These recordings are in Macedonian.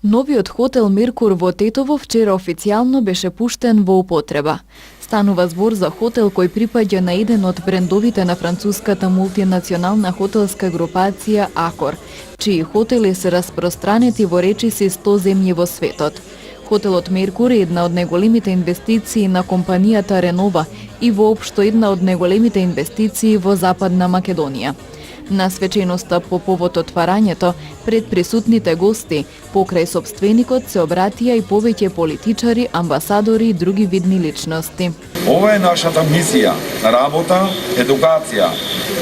Новиот хотел Меркур во Тетово вчера официјално беше пуштен во употреба. Станува збор за хотел кој припаѓа на еден од брендовите на француската мултинационална хотелска групација Акор, чии хотели се распространети во речиси 100 земји во светот. Хотелот Меркур е една од најголемите инвестиции на компанијата Ренова и воопшто една од најголемите инвестиции во Западна Македонија. На свеченоста по повод отварањето, пред присутните гости, покрај собственикот се обратија и повеќе политичари, амбасадори и други видни личности. Ова е нашата мисија, работа, едукација,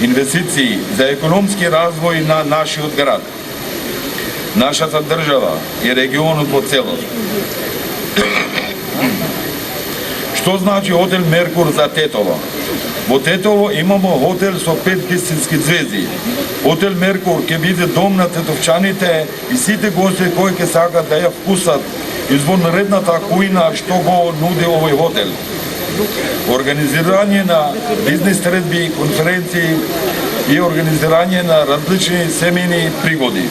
инвестиции за економски развој на нашиот град, нашата држава и регионот во целост. Што значи хотел Меркур за Тетово? Во Тетово имамо хотел со 5 вистински звезди. Хотел Меркур ќе биде дом на тетовчаните и сите гости кои ќе сакат да ја вкусат извонредната кујна што го нуди овој хотел. Организирање на бизнес средби, конференции и организирање на различни семејни пригоди.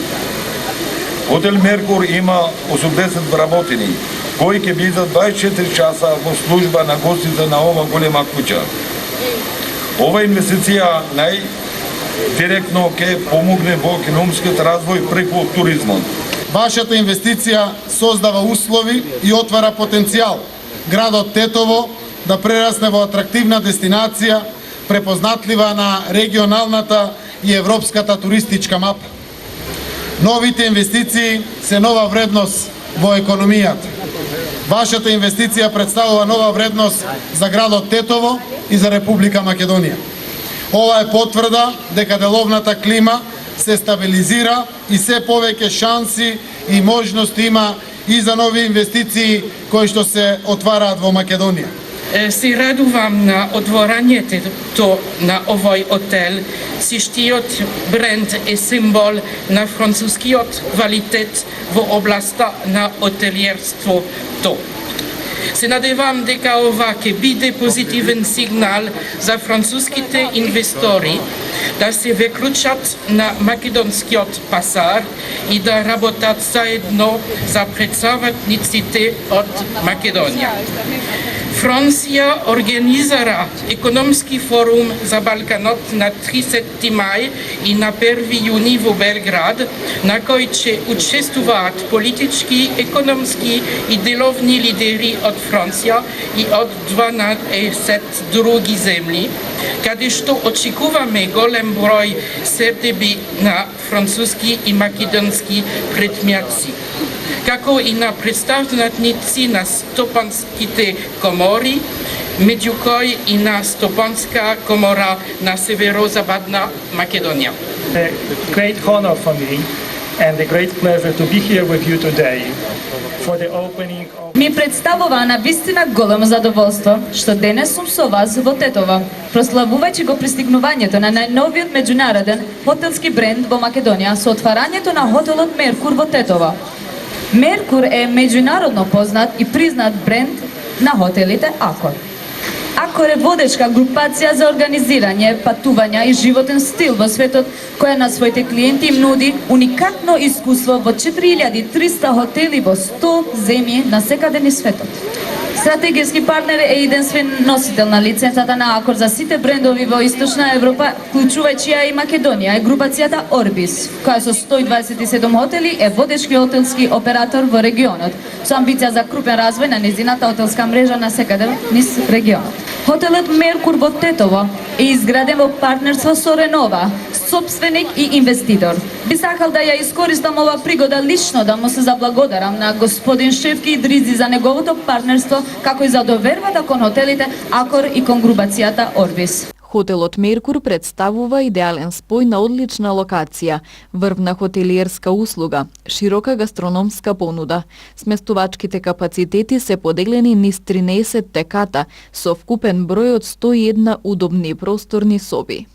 Хотел Меркур има 80 вработени, кои ќе бидат 24 часа во служба на гостите на ова голема куќа. Ова инвестиција најдиректно ќе помогне во економскиот развој преку туризмот. Вашата инвестиција создава услови и отвара потенцијал градот Тетово да прерасне во атрактивна дестинација, препознатлива на регионалната и европската туристичка мапа. Новите инвестиции се нова вредност во економијата. Вашата инвестиција представува нова вредност за градот Тетово и за Република Македонија. Ова е потврда дека деловната клима се стабилизира и се повеќе шанси и можности има и за нови инвестиции кои што се отвараат во Македонија. Се радувам на отворањето на овој хотел. Сиштиот бренд е символ на францускиот квалитет во областа на хотелиерството. Се надевам дека ова ќе биде позитивен сигнал за француските инвестори да се вклучат на македонскиот пазар и да работат заедно за претставниците од Македонија. Франција организира економски форум за Балканот на 30 мај и на 1 јуни во Белград, на кој ќе учествуваат политички, економски и деловни лидери од Франција и од 12 други земји, каде што очекуваме голем број средби на француски и македонски предмјаци, како и на представници на стопанските комори, меѓу кои и на стопанска комора на северозападна Македонија. A great honor for me and a great pleasure to be here with you today for the opening of... Ми представува на вистина големо задоволство што денес сум со вас во Тетово, прославувајќи го пристигнувањето на најновиот меѓународен хотелски бренд во Македонија со отварањето на хотелот Меркур во Тетово. Меркур е меѓународно познат и признат бренд на хотелите Акор. Акор е водечка групација за организирање, патувања и животен стил во светот, која на своите клиенти им нуди уникатно искуство во 4300 хотели во 100 земји на секаде низ светот. Стратегиски партнер е единствен носител на лиценцата на Акор за сите брендови во Источна Европа, вклучувајќи ја и Македонија, е групацијата Орбис, која со 127 хотели е водечки хотелски оператор во регионот, со амбиција за крупен развој на незината хотелска мрежа на секаде низ регионот. Хотелот Меркур во Тетово е изграден во партнерство со Ренова, собственик и инвеститор. Би сакал да ја искористам ова пригода лично да му се заблагодарам на господин Шефки Идризи за неговото партнерство, како и за довербата кон хотелите Акор и кон групацијата Орбис. Хотелот Меркур представува идеален спој на одлична локација, врвна хотелиерска услуга, широка гастрономска понуда. Сместувачките капацитети се поделени низ 13 теката со вкупен број од 101 удобни просторни соби.